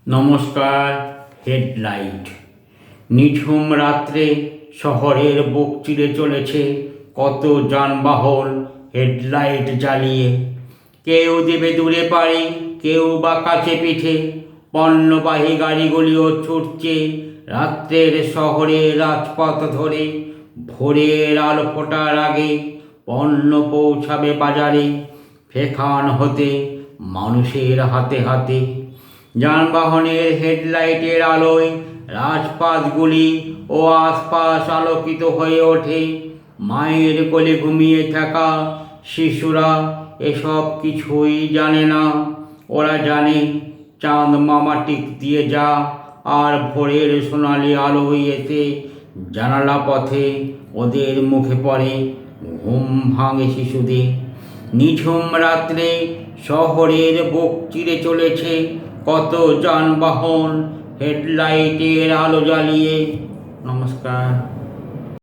নমস্কার। হেডলাইট। নিঝুম রাত্রে শহরের বুক চিরে চলেছে কত যানবাহন হেডলাইট জ্বালিয়ে। কেউ দেবে দূরে পারে, কেউ বা কাছে পিঠে। পণ্যবাহী গাড়িগুলিও ছুটছে রাত্রের শহরের রাজপথ ধরে। ভোরের আলো ফোটার আগে পণ্য পৌঁছাবে বাজারে, ফেখান হতে মানুষের হাতে হাতে। যানবাহনের হেডলাইটের আলোয় রাজপথগুলি ও আশপাশ আলোকিত হয়ে ওঠে। মায়ের কোলে ঘুমিয়ে থাকা শিশুরা এসব কিছুই জানে না। ওরা জানে চাঁদ মামা টিক দিয়ে যা, আর ভোরের সোনালি আলোয় এসে জানালা পথে ওদের মুখে পড়ে ঘুম ভাঙে শিশুদের। নিঝুম রাত্রে শহরের বুক চিরে চলেছে কত যানবাহন হেডলাইটের আলো জ্বালিয়ে। নমস্কার।